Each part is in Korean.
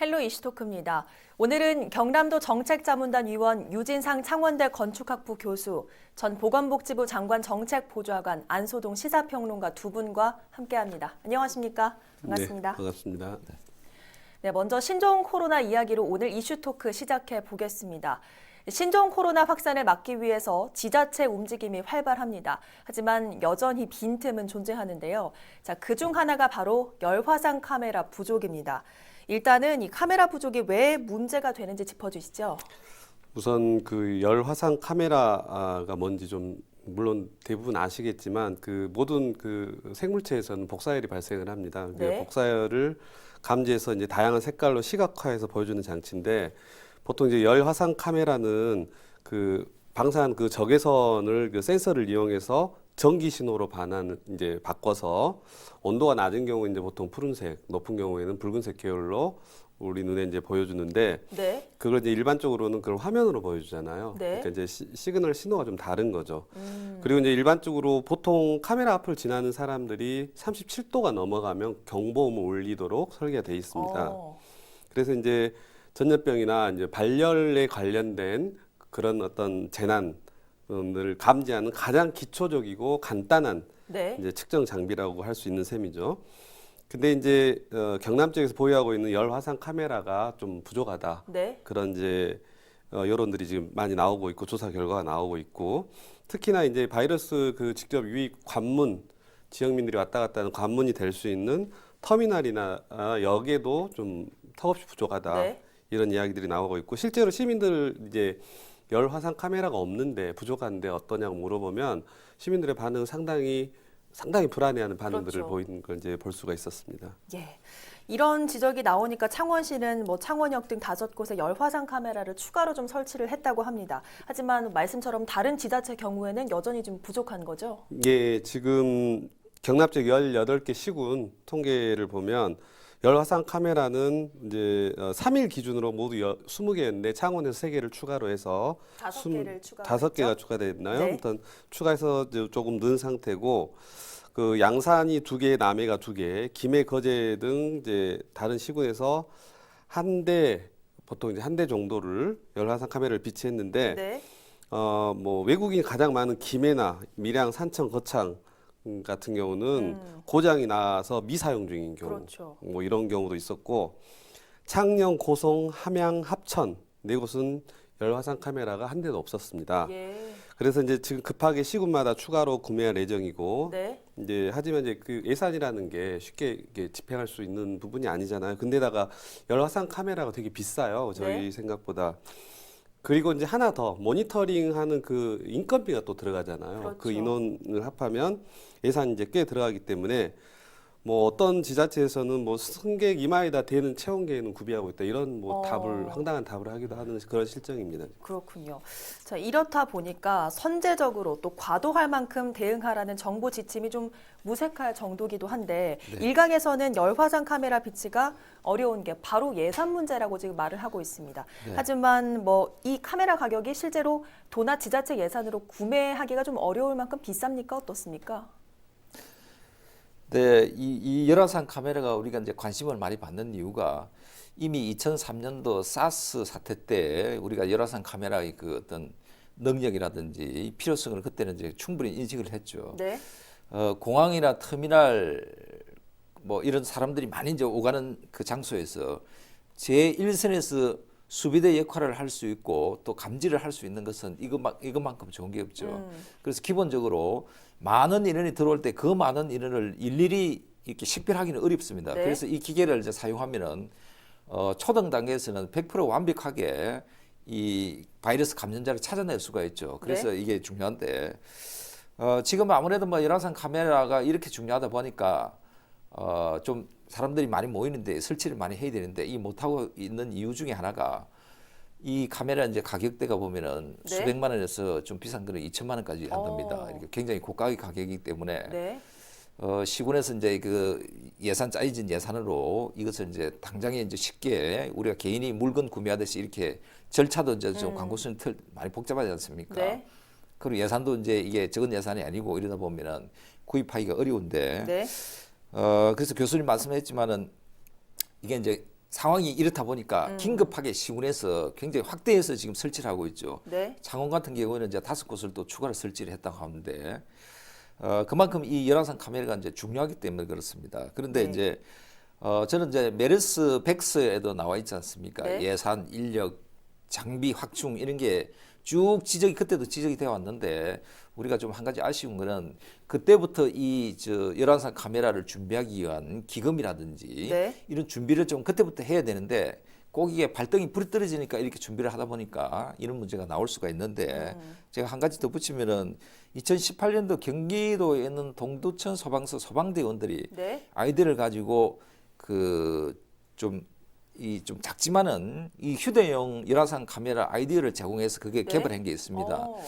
헬로 이슈토크입니다. 오늘은 경남도 정책자문단 위원 유진상 창원대 건축학부 교수, 전 보건복지부 장관 정책보좌관 안소동 시사평론가 두 분과 함께합니다. 안녕하십니까? 반갑습니다. 네, 반갑습니다. 네, 먼저 신종 코로나 이야기로 오늘 이슈토크 시작해 보겠습니다. 신종 코로나 확산을 막기 위해서 지자체 움직임이 활발합니다. 하지만 여전히 빈틈은 존재하는데요. 자, 그중 하나가 바로 열화상 카메라 부족입니다. 일단은 이 카메라 부족이 왜 문제가 되는지 짚어주시죠. 우선 그 열화상 카메라가 뭔지 좀 물론 대부분 아시겠지만 그 모든 그 생물체에서는 복사열이 발생을 합니다. 네. 복사열을 감지해서 이제 다양한 색깔로 시각화해서 보여주는 장치인데 보통 이제 열화상 카메라는 그 방사한 그 적외선을 그 센서를 이용해서 전기 신호로 이제 바꿔서 온도가 낮은 경우 이제 보통 푸른색, 높은 경우에는 붉은색 계열로 우리 눈에 이제 보여주는데 네. 그걸 이제 일반적으로는 그걸 화면으로 보여주잖아요. 네. 그러니까 이제 시그널 신호가 좀 다른 거죠. 그리고 이제 일반적으로 보통 카메라 앞을 지나는 사람들이 37도가 넘어가면 경보음을 울리도록 설계가 돼 있습니다. 그래서 이제 전염병이나 이제 발열에 관련된 그런 어떤 재난을 감지하는 가장 기초적이고 간단한 네. 이제 측정 장비라고 할 수 있는 셈이죠. 근데 이제 경남 쪽에서 보유하고 있는 열화상 카메라가 좀 부족하다. 네. 그런 이제 여론들이 지금 많이 나오고 있고 조사 결과가 나오고 있고 특히나 이제 바이러스 그 직접 유입 관문 지역민들이 왔다 갔다 하는 관문이 될 수 있는 터미널이나 역에도 좀 턱없이 부족하다. 네. 이런 이야기들이 나오고 있고 실제로 시민들 이제 열화상 카메라가 없는데 부족한데 어떠냐고 물어보면 시민들의 반응은 상당히 불안해하는 반응들을 그렇죠. 보이는 걸 이제 볼 수가 있었습니다. 예. 이런 지적이 나오니까 창원시는 뭐 창원역 등 5곳에 열화상 카메라를 추가로 좀 설치를 했다고 합니다. 하지만 말씀처럼 다른 지자체 경우에는 여전히 좀 부족한 거죠? 예, 지금 경남 쪽 18개 시군 통계를 보면 열화상 카메라는 이제 3일 기준으로 모두 20개였는데 창원에서 3개를 추가로 해서 5개를 추가. 5개가 추가됐나요? 네. 일단 추가해서 이제 조금 는 상태고 그 양산이 2개, 남해가 2개, 김해, 거제 등 이제 다른 시군에서 보통 이제 한 대 정도를 열화상 카메라를 비치했는데 네. 뭐 외국인이 가장 많은 김해나 밀양, 산청, 거창 같은 경우는 고장이 나서 미사용 중인 경우, 그렇죠. 뭐 이런 경우도 있었고 창녕, 고성, 함양, 합천 4곳은 열화상 카메라가 한 대도 없었습니다. 예. 그래서 이제 지금 급하게 시군마다 추가로 구매할 예정이고 네. 이제 하지만 이제 그 예산이라는 게 쉽게 이렇게 집행할 수 있는 부분이 아니잖아요. 근데다가 열화상 카메라가 되게 비싸요. 저희 네. 생각보다. 그리고 이제 하나 더 모니터링하는 그 인건비가 또 들어가잖아요. 그렇죠. 그 인원을 합하면 예산이 이제 꽤 들어가기 때문에 뭐 어떤 지자체에서는 뭐 승객 이마에다 대는 체온계는 구비하고 있다 이런 뭐 황당한 답을 하기도 하는 그런 실정입니다. 그렇군요. 자, 이렇다 보니까 선제적으로 또 과도할 만큼 대응하라는 정보 지침이 좀 무색할 정도기도 한데 네. 일각에서는 열화상 카메라 비치가 어려운 게 바로 예산 문제라고 지금 말을 하고 있습니다. 네. 하지만 뭐 이 카메라 가격이 실제로 도나 지자체 예산으로 구매하기가 좀 어려울 만큼 비쌉니까? 어떻습니까? 네, 이 열화상 카메라가 우리가 이제 관심을 많이 받는 이유가 이미 2003년도 사스 사태 때 우리가 열화상 카메라의 그 어떤 능력이라든지 필요성을 그때는 이제 충분히 인식을 했죠. 네. 공항이나 터미널 뭐 이런 사람들이 많이 이제 오가는 그 장소에서 제1선에서 수비대 역할을 할 수 있고 또 감지를 할 수 있는 것은 이것만큼 좋은 게 없죠. 그래서 기본적으로 많은 인원이 들어올 때 그 많은 인원을 일일이 이렇게 식별하기는 어렵습니다. 네. 그래서 이 기계를 이제 사용하면은 초등 단계에서는 100% 완벽하게 이 바이러스 감염자를 찾아낼 수가 있죠. 그래서 네. 이게 중요한데 지금 아무래도 뭐 열화상 카메라가 이렇게 중요하다 보니까 좀 사람들이 많이 모이는데 설치를 많이 해야 되는데 이 못하고 있는 이유 중에 하나가 이 카메라 이제 가격대가 보면은 네. 수백만 원에서 좀 비싼 거는 2천만 원까지 한답니다. 이렇게 굉장히 고가의 가격이기 때문에 네. 시군에서 이제 그 예산 짜여진 예산으로 이것을 이제 당장에 이제 쉽게 우리가 개인이 물건 구매하듯이 이렇게 절차도 이제 좀 광고수는 많이 복잡하지 않습니까? 네. 그리고 예산도 이제 이게 적은 예산이 아니고 이러다 보면은 구입하기가 어려운데 네. 그래서 교수님 말씀했지만은 이게 이제 상황이 이렇다 보니까 긴급하게 시군에서 굉장히 확대해서 지금 설치를 하고 있죠. 네. 창원 같은 경우에는 이제 5곳을 또 추가로 설치를 했다고 하는데 그만큼 이 열화상 카메라가 이제 중요하기 때문에 그렇습니다. 그런데 네. 이제 저는 이제 메르스 백스에도 나와 있지 않습니까? 네. 예산, 인력, 장비 확충 이런 게 쭉 지적이 그때도 지적이 되어 왔는데 우리가 좀 한 가지 아쉬운 거는 그때부터 이 열화상 카메라를 준비하기 위한 기금이라든지 네. 이런 준비를 좀 그때부터 해야 되는데 꼭 이게 발등이 불이 떨어지니까 이렇게 준비를 하다 보니까 이런 문제가 나올 수가 있는데 제가 한 가지 더 붙이면은 2018년도 경기도에 있는 동두천 소방서 소방대원들이 네. 아이디어를 가지고 좀 작지만은 이 휴대용 열화상 카메라 아이디어를 제공해서 그게 네. 개발한 게 있습니다. 어.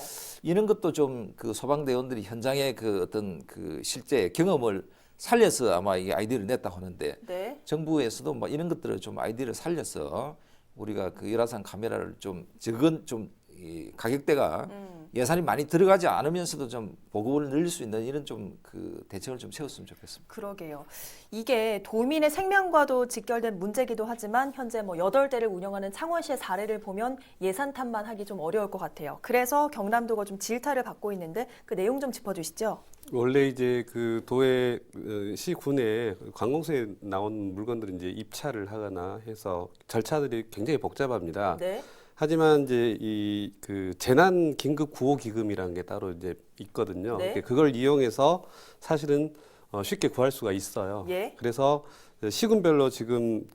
이런 것도 좀 그 소방대원들이 현장의 그 어떤 그 실제 경험을 살려서 아마 이 아이디어를 냈다고 하는데 네. 정부에서도 뭐 이런 것들을 좀 아이디어를 살려서 우리가 그 열화상 카메라를 좀 적은 이 가격대가 예산이 많이 들어가지 않으면서도 좀 보급을 늘릴 수 있는 이런 좀 그 대책을 좀 세웠으면 좋겠습니다. 그러게요. 이게 도민의 생명과도 직결된 문제기도 하지만 현재 뭐 8대를 운영하는 창원시의 사례를 보면 예산 탓만 하기 좀 어려울 것 같아요. 그래서 경남도가 좀 질타를 받고 있는데 그 내용 좀 짚어주시죠. 원래 이제 그 도에 시군에 관공서에 나온 물건들은 이제 입찰을 하거나 해서 절차들이 굉장히 복잡합니다. 네. 하지만 이제 이 그 재난 긴급 구호 기금이라는 게 따로 이제 있거든요. 네. 그걸 이용해서 사실은 쉽게 구할 수가 있어요. 예. 그래서 시군별로 지금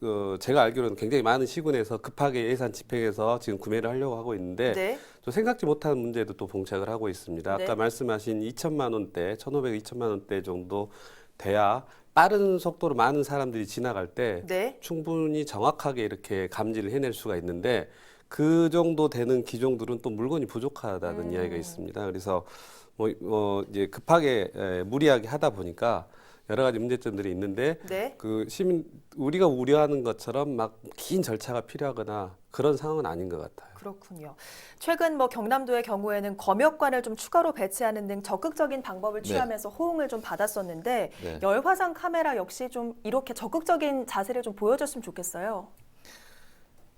제가 알기로는 굉장히 많은 시군에서 급하게 예산 집행해서 지금 구매를 하려고 하고 있는데 네. 또 생각지 못한 문제도 또 봉착을 하고 있습니다. 네. 아까 말씀하신 2천만 원대, 1,500, 2천만 원대 정도 돼야 빠른 속도로 많은 사람들이 지나갈 때 네. 충분히 정확하게 이렇게 감지를 해낼 수가 있는데 그 정도 되는 기종들은 또 물건이 부족하다는 이야기가 있습니다. 그래서 이제 급하게 무리하게 하다 보니까 여러 가지 문제점들이 있는데 네. 그 우리가 우려하는 것처럼 막 긴 절차가 필요하거나 그런 상황은 아닌 것 같아요. 그렇군요. 최근 뭐 경남도의 경우에는 검역관을 좀 추가로 배치하는 등 적극적인 방법을 네. 취하면서 호응을 좀 받았었는데 네. 열화상 카메라 역시 좀 이렇게 적극적인 자세를 좀 보여줬으면 좋겠어요.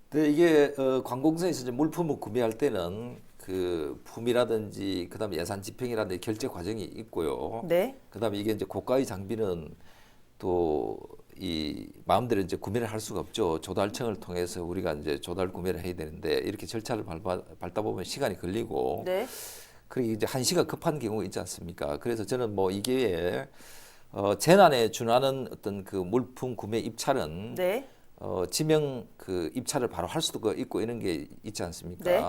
근데 이게 관공서에서 이제 물품을 구매할 때는 그 품이라든지 그다음에 예산 집행이라든지 결제 과정이 있고요. 네. 그다음에 이게 이제 고가의 장비는 또 이 마음대로 이제 구매를 할 수가 없죠. 조달청을 통해서 우리가 이제 조달 구매를 해야 되는데 이렇게 절차를 밟다 보면 시간이 걸리고 네. 그리고 이제 한시가 급한 경우가 있지 않습니까? 그래서 저는 뭐 이게 재난에 준하는 어떤 그 물품 구매 입찰은 네. 지명 그 입찰을 바로 할 수도 있고 이런 게 있지 않습니까? 네.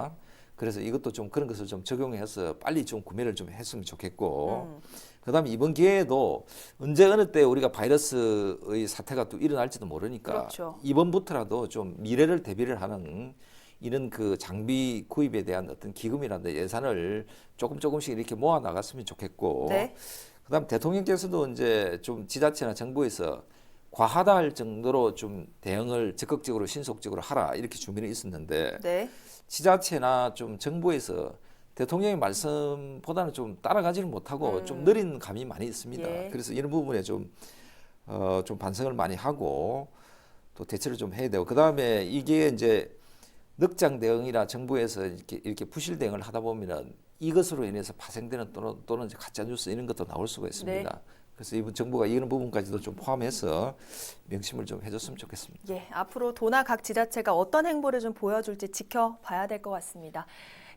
그래서 이것도 좀 그런 것을 좀 적용해서 빨리 좀 구매를 좀 했으면 좋겠고, 그다음에 이번 기회에도 언제 어느 때 우리가 바이러스의 사태가 또 일어날지도 모르니까 그렇죠. 이번부터라도 좀 미래를 대비를 하는 이런 그 장비 구입에 대한 어떤 기금이라든지 예산을 조금씩 이렇게 모아 나갔으면 좋겠고, 네. 그다음 대통령께서도 이제 좀 지자체나 정부에서 과하다 할 정도로 좀 대응을 적극적으로 신속적으로 하라 이렇게 주민이 있었는데 네. 지자체나 좀 정부에서 대통령의 말씀보다는 좀 따라가지를 못하고 좀 느린 감이 많이 있습니다. 예. 그래서 이런 부분에 좀 반성을 많이 하고 또 대처를 좀 해야 되고 그다음에 이게 이제 넉장 대응이나 정부에서 이렇게 부실 대응을 하다 보면은 이것으로 인해서 파생되는 또는 이제 가짜 뉴스 이런 것도 나올 수가 있습니다. 네. 그래서 이번 정부가 이런 부분까지도 좀 포함해서 명심을 좀 해줬으면 좋겠습니다. 예, 앞으로 도나 각 지자체가 어떤 행보를 좀 보여줄지 지켜봐야 될 것 같습니다.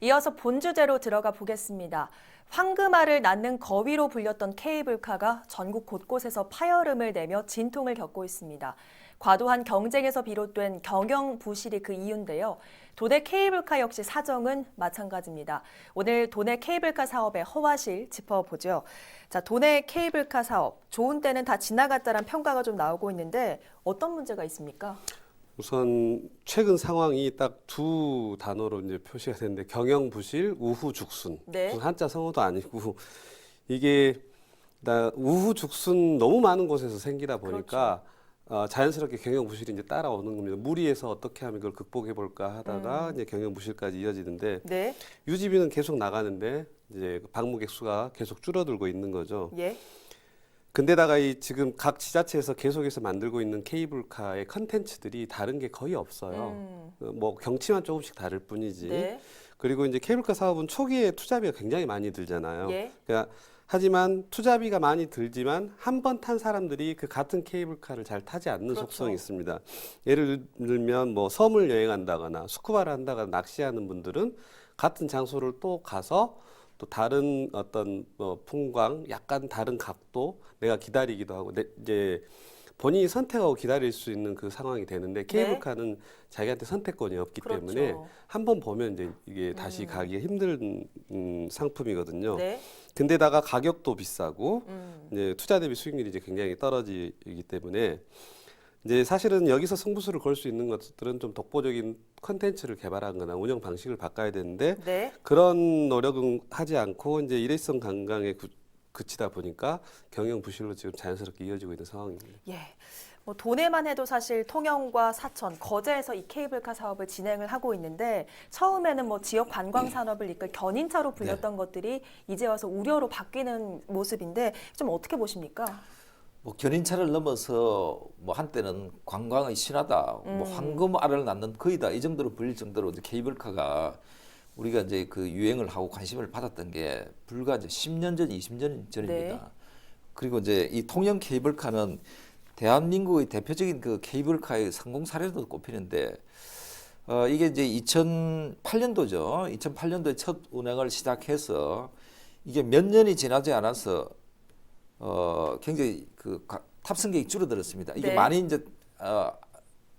이어서 본 주제로 들어가 보겠습니다. 황금알을 낳는 거위로 불렸던 케이블카가 전국 곳곳에서 파열음을 내며 진통을 겪고 있습니다. 과도한 경쟁에서 비롯된 경영 부실이 그 이유인데요. 도내 케이블카 역시 사정은 마찬가지입니다. 오늘 도내 케이블카 사업의 허와실 짚어보죠. 자, 도내 케이블카 사업, 좋은 때는 다 지나갔다란 평가가 좀 나오고 있는데 어떤 문제가 있습니까? 우선 최근 상황이 딱 두 단어로 이제 표시가 되는데 경영 부실, 우후죽순. 네. 무슨 한자 성어도 아니고 이게 우후죽순 너무 많은 곳에서 생기다 보니까 자연스럽게 경영 부실이 이제 따라오는 겁니다. 무리해서 어떻게 하면 그걸 극복해 볼까 하다가 이제 경영 부실까지 이어지는데 네. 유지비는 계속 나가는데 이제 방문객 수가 계속 줄어들고 있는 거죠. 예. 근데다가 이 지금 각 지자체에서 계속해서 만들고 있는 케이블카의 컨텐츠들이 다른 게 거의 없어요. 뭐 경치만 조금씩 다를 뿐이지. 네. 그리고 이제 케이블카 사업은 초기에 투자비가 굉장히 많이 들잖아요. 예. 그러니까 하지만 투자비가 많이 들지만 한 번 탄 사람들이 그 같은 케이블카를 잘 타지 않는 그렇죠. 속성이 있습니다. 예를 들면 뭐 섬을 여행한다거나 스쿠바를 한다거나 낚시하는 분들은 같은 장소를 또 가서 또 다른 어떤 뭐 풍광, 약간 다른 각도 내가 기다리기도 하고 이제 본인이 선택하고 기다릴 수 있는 그 상황이 되는데 케이블카는 자기한테 선택권이 없기 그렇죠. 때문에 한 번 보면 이제 이게 다시 가기가 힘든 상품이거든요. 네. 근데다가 가격도 비싸고 이제 투자 대비 수익률이 이제 굉장히 떨어지기 때문에 이제 사실은 여기서 승부수를 걸 수 있는 것들은 좀 독보적인 컨텐츠를 개발하거나 운영 방식을 바꿔야 되는데 네. 그런 노력은 하지 않고 이제 일회성 관광에 그치다 보니까 경영 부실로 지금 자연스럽게 이어지고 있는 상황입니다. 예. 뭐 도내만 해도 사실 통영과 사천, 거제에서 이 케이블카 사업을 진행을 하고 있는데 처음에는 뭐 지역 관광 산업을 이끌 견인차로 불렸던 것들이 이제 와서 우려로 바뀌는 모습인데 좀 어떻게 보십니까? 뭐 견인차를 넘어서 뭐 한때는 관광의 신화다, 뭐 황금알을 낳는 거의 다 이 정도로 불릴 정도로 이제 케이블카가 우리가 이제 그 유행을 하고 관심을 받았던 게 불과 이제 10년 전, 20년 전입니다. 네. 그리고 이제 이 통영 케이블카는 대한민국의 대표적인 그 케이블카의 성공 사례로 꼽히는데 이게 이제 2008년도죠. 2008년도에 첫 운행을 시작해서 이게 몇 년이 지나지 않아서 굉장히 그 탑승객이 줄어들었습니다. 이게 네. 많이 이제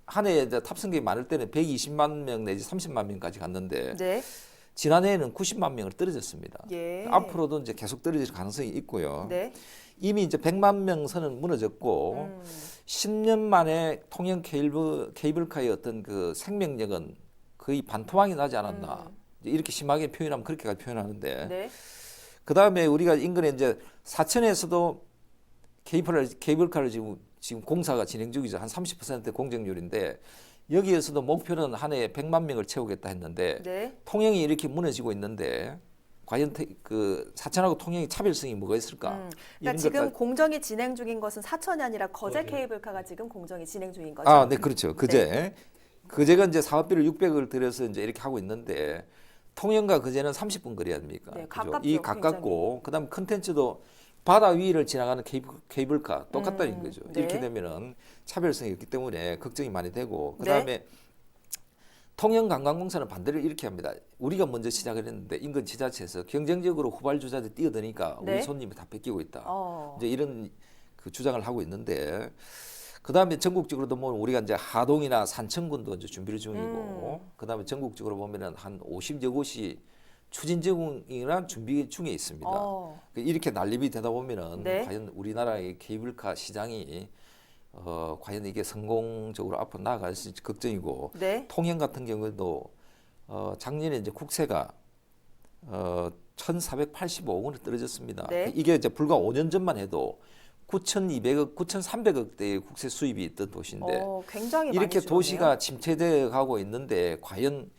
한 해에 이제 탑승객이 많을 때는 120만 명 내지 30만 명까지 갔는데 네. 지난해에는 90만 명을 떨어졌습니다. 예. 앞으로도 이제 계속 떨어질 가능성이 있고요. 네. 이미 이제 100만 명 선은 무너졌고 10년 만에 통영 케이블카의 어떤 그 생명력은 거의 반토막이 나지 않았나. 이제 이렇게 심하게 표현하면 그렇게까지 표현하는데 네. 그 다음에 우리가 인근에 이제 사천에서도 케이블카를 지금 공사가 진행 중이죠. 한 30% 공정률인데 여기에서도 목표는 한 해에 100만 명을 채우겠다 했는데 네. 통영이 이렇게 무너지고 있는데 과연 그 사천하고 통영의 차별성이 뭐가 있을까? 그러니까 이런 지금 것까지- 공정이 진행 중인 것은 사천이 아니라 거제 케이블카가 지금 공정이 진행 중인 거죠. 아, 네, 그렇죠. 그제가 이제 사업비를 600을 들여서 이제 이렇게 하고 있는데 통영과 그제는 30분 거리 아닙니까? 네, 그죠? 가깝죠, 이 가깝고 그다음 컨텐츠도 바다 위를 지나가는 케이블카 똑같다는 거죠. 네. 이렇게 되면은 차별성이 있기 때문에 걱정이 많이 되고 네. 그다음에 통영관광공사는 반대로 이렇게 합니다. 우리가 먼저 시작을 했는데 인근 지자체에서 경쟁적으로 후발주자들이 뛰어드니까 네. 우리 손님이 다 뺏기고 있다. 어. 이제 이런 그 주장을 하고 있는데 그다음에 전국적으로도 뭐 우리가 이제 하동이나 산청군도 이제 준비를 중이고 그다음에 전국적으로 보면은 한 50여 곳이 추진 제공이나 준비 중에 있습니다. 어. 이렇게 난립이 되다 보면은 네. 과연 우리나라의 케이블카 시장이 과연 이게 성공적으로 앞으로 나아갈 수 있을지 걱정이고 네. 통영 같은 경우에도 작년에 이제 국세가 1,485억 원이 떨어졌습니다. 네. 이게 이제 불과 5년 전만 해도 9,200억, 9,300억대의 국세 수입이 있던 도시인데 굉장히 많이 이렇게 줄었네요. 도시가 침체되어 가고 있는데 과연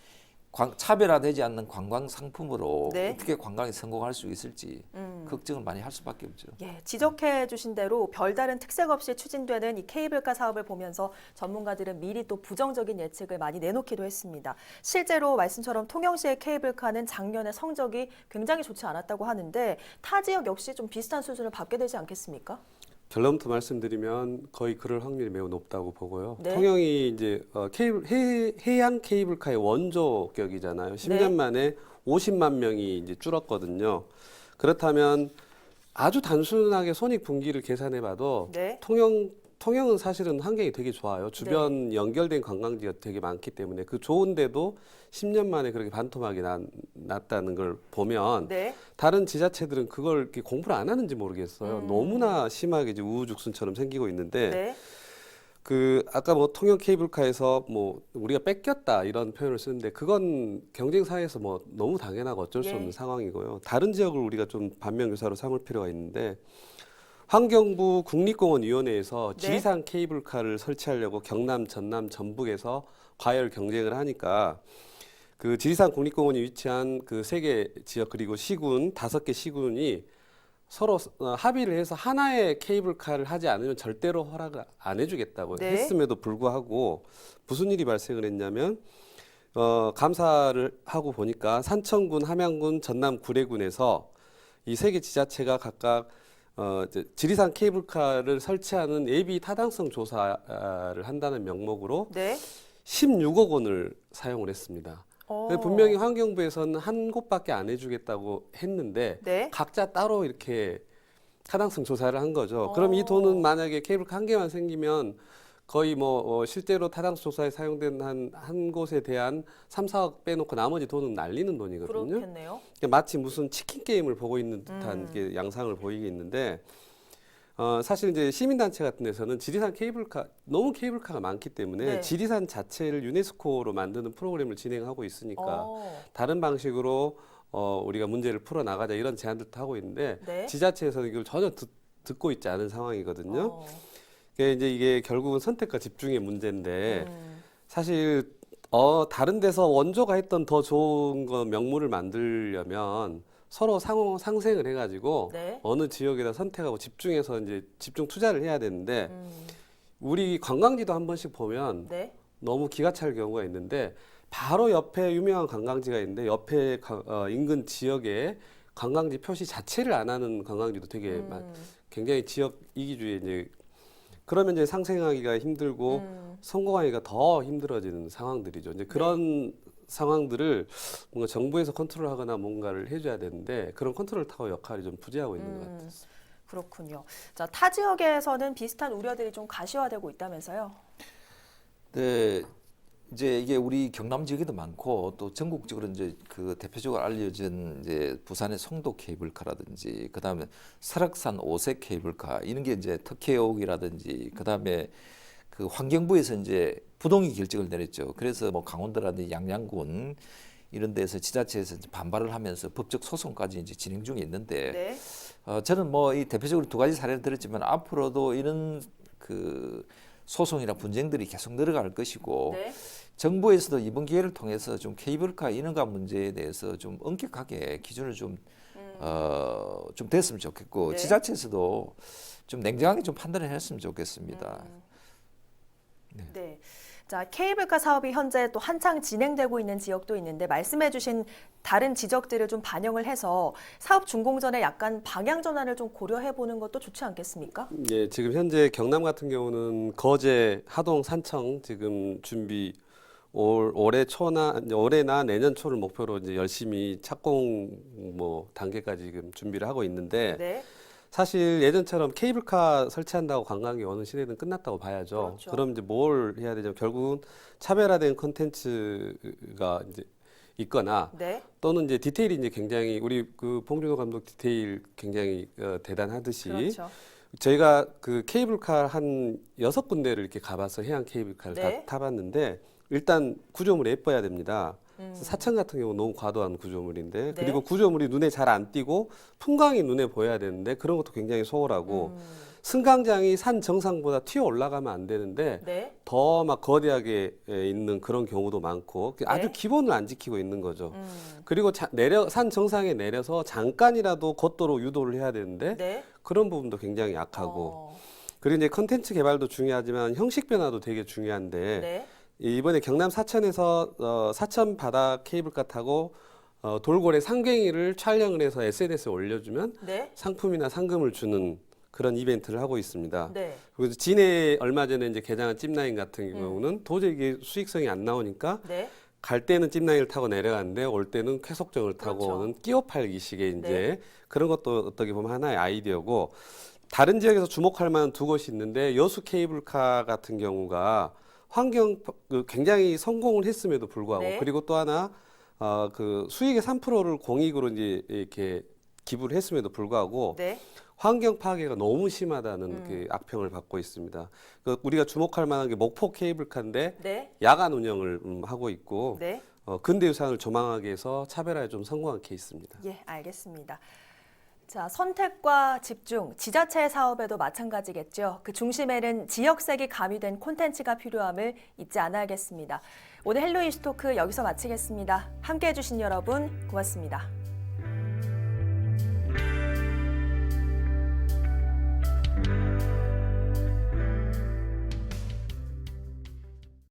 차별화되지 않는 관광 상품으로 네. 어떻게 관광에 성공할 수 있을지 걱정을 많이 할 수밖에 없죠. 예, 지적해 주신 대로 별다른 특색 없이 추진되는 이 케이블카 사업을 보면서 전문가들은 미리 또 부정적인 예측을 많이 내놓기도 했습니다. 실제로 말씀처럼 통영시의 케이블카는 작년에 성적이 굉장히 좋지 않았다고 하는데 타 지역 역시 좀 비슷한 수준을 받게 되지 않겠습니까? 결론부터 말씀드리면 거의 그럴 확률이 매우 높다고 보고요. 네. 통영이 이제 해양 케이블카의 원조격이잖아요. 10년 네. 만에 50만 명이 이제 줄었거든요. 그렇다면 아주 단순하게 손익분기를 계산해봐도 네. 통영은 사실은 환경이 되게 좋아요. 주변 연결된 관광지가 되게 많기 때문에 그 좋은데도 10년 만에 그렇게 반토막이 났다는 걸 보면 네. 다른 지자체들은 그걸 이렇게 공부를 안 하는지 모르겠어요. 너무나 심하게 이제 우후죽순처럼 생기고 있는데 네. 그 아까 뭐 통영 케이블카에서 뭐 우리가 뺏겼다 이런 표현을 쓰는데 그건 경쟁 사회에서 뭐 너무 당연하고 어쩔 수 예. 없는 상황이고요. 다른 지역을 우리가 좀 반면교사로 삼을 필요가 있는데 환경부 국립공원위원회에서 네. 지리산 케이블카를 설치하려고 경남, 전남, 전북에서 과열 경쟁을 하니까 그 지리산 국립공원이 위치한 그 3개 지역 그리고 시군 5개 시군이 서로 합의를 해서 하나의 케이블카를 하지 않으면 절대로 허락을 안 해주겠다고 네. 했음에도 불구하고 무슨 일이 발생을 했냐면 감사를 하고 보니까 산청군, 함양군, 전남 구례군에서 이 세 개 지자체가 각각 이제 지리산 케이블카를 설치하는 예비 타당성 조사를 한다는 명목으로 네. 16억 원을 사용을 했습니다. 어. 분명히 환경부에서는 한 곳밖에 안 해주겠다고 했는데 네. 각자 따로 이렇게 타당성 조사를 한 거죠. 그럼 이 돈은 만약에 케이블카 한 개만 생기면 거의 실제로 타당성 조사에 사용된 한 곳에 대한 3, 4억 빼놓고 나머지 돈은 날리는 돈이거든요. 그렇겠네요. 마치 무슨 치킨 게임을 보고 있는 듯한 게 양상을 보이게 있는데 사실 이제 시민단체 같은 데서는 지리산 너무 케이블카가 많기 때문에 네. 지리산 자체를 유네스코로 만드는 프로그램을 진행하고 있으니까 다른 방식으로 우리가 문제를 풀어 나가자 이런 제안들도 하고 있는데 네. 지자체에서는 이걸 전혀 듣고 있지 않은 상황이거든요. 이게 결국은 선택과 집중의 문제인데 사실 다른 데서 원조가 했던 더 좋은 거 명물을 만들려면 서로 상생을 해가지고 네. 어느 지역에다 선택하고 집중해서 이제 집중 투자를 해야 되는데 우리 관광지도 한 번씩 보면 네. 너무 기가 찰 경우가 있는데 바로 옆에 유명한 관광지가 있는데 옆에 인근 지역에 관광지 표시 자체를 안 하는 관광지도 되게 굉장히 지역 이기주의 이제 그러면 이제 상생하기가 힘들고 성공하기가 더 힘들어지는 상황들이죠. 이제 그런 상황들을 뭔가 정부에서 컨트롤하거나 뭔가를 해줘야 되는데 그런 컨트롤 타워 역할이 좀 부재하고 있는 것 같아요. 그렇군요. 자, 타 지역에서는 비슷한 우려들이 좀 가시화되고 있다면서요? 네, 이제 이게 우리 경남 지역에도 많고 또 전국적으로 이제 그 대표적으로 알려진 이제 부산의 송도 케이블카라든지 그다음에 설악산 오색 케이블카 이런 게 이제 특혜옥이라든지 그다음에 그 환경부에서 이제 부동의 결정을 내렸죠. 그래서 뭐 강원도라든지 양양군 이런 데서 지자체에서 이제 반발을 하면서 법적 소송까지 이제 진행 중에 있는데 네. 저는 뭐 이 대표적으로 두 가지 사례를 들었지만 앞으로도 이런 그 소송이나 분쟁들이 계속 늘어갈 것이고 네. 정부에서도 이번 기회를 통해서 좀 케이블카 인허가 문제에 대해서 좀 엄격하게 기준을 좀 됐으면 좋겠고 네. 지자체에서도 좀 냉정하게 좀 판단을 했으면 좋겠습니다. 네. 자, 케이블카 사업이 현재 또 한창 진행되고 있는 지역도 있는데 말씀해주신 다른 지적들을 좀 반영을 해서 사업 준공 전에 약간 방향 전환을 좀 고려해보는 것도 좋지 않겠습니까? 예, 지금 현재 경남 같은 경우는 거제, 하동, 산청 지금 준비 올해나 내년 초를 목표로 이제 열심히 착공 단계까지 지금 준비를 하고 있는데 네. 사실 예전처럼 케이블카 설치한다고 관광이 어느 시대든 끝났다고 봐야죠. 그렇죠. 그럼 이제 뭘 해야 되냐면 결국은 차별화된 콘텐츠가 이제 있거나 네. 또는 이제 디테일이 이제 굉장히 우리 그 봉준호 감독 디테일 굉장히 대단하듯이 그렇죠. 저희가 그 케이블카 한 6군데를 이렇게 가봐서 해양 케이블카를 네. 다 타봤는데 일단 구조물이 예뻐야 됩니다. 사천 같은 경우 너무 과도한 구조물인데 네. 그리고 구조물이 눈에 잘 안 띄고 풍광이 눈에 보여야 되는데 그런 것도 굉장히 소홀하고 승강장이 산 정상보다 튀어 올라가면 안 되는데 네. 더 막 거대하게 있는 그런 경우도 많고 아주 네. 기본을 안 지키고 있는 거죠. 그리고 산 정상에 내려서 잠깐이라도 걷도록 유도를 해야 되는데 네. 그런 부분도 굉장히 약하고 그리고 이제 컨텐츠 개발도 중요하지만 형식 변화도 되게 중요한데 네. 이번에 경남 사천에서 사천 바다 케이블카 타고 돌고래 상갱이를 촬영을 해서 SNS에 올려주면 네. 상품이나 상금을 주는 그런 이벤트를 하고 있습니다. 네. 그리고 진해 얼마 전에 이제 개장한 찜라인 같은 경우는 도저히 이게 수익성이 안 나오니까 네. 갈 때는 찜라인을 타고 내려가는데 올 때는 쾌속정을 타고 그렇죠. 오는 끼워 팔기식의 이제 네. 그런 것도 어떻게 보면 하나의 아이디어고 다른 지역에서 주목할 만한 두 곳이 있는데 여수 케이블카 같은 경우가 굉장히 성공을 했음에도 불구하고 네. 그리고 또 하나 그 수익의 3%를 공익으로 이제 이렇게 기부를 했음에도 불구하고 네. 환경 파괴가 너무 심하다는 그 악평을 받고 있습니다. 우리가 주목할 만한 게 목포 케이블카인데 네. 야간 운영을 하고 있고 네. 근대유산을 조망하게 해서 차별화에 좀 성공한 케이스입니다. 예, 알겠습니다. 자, 선택과 집중, 지자체 사업에도 마찬가지겠죠. 그 중심에는 지역색이 가미된 콘텐츠가 필요함을 잊지 않아야겠습니다. 오늘 헬로 이슈토크 여기서 마치겠습니다. 함께해 주신 여러분 고맙습니다.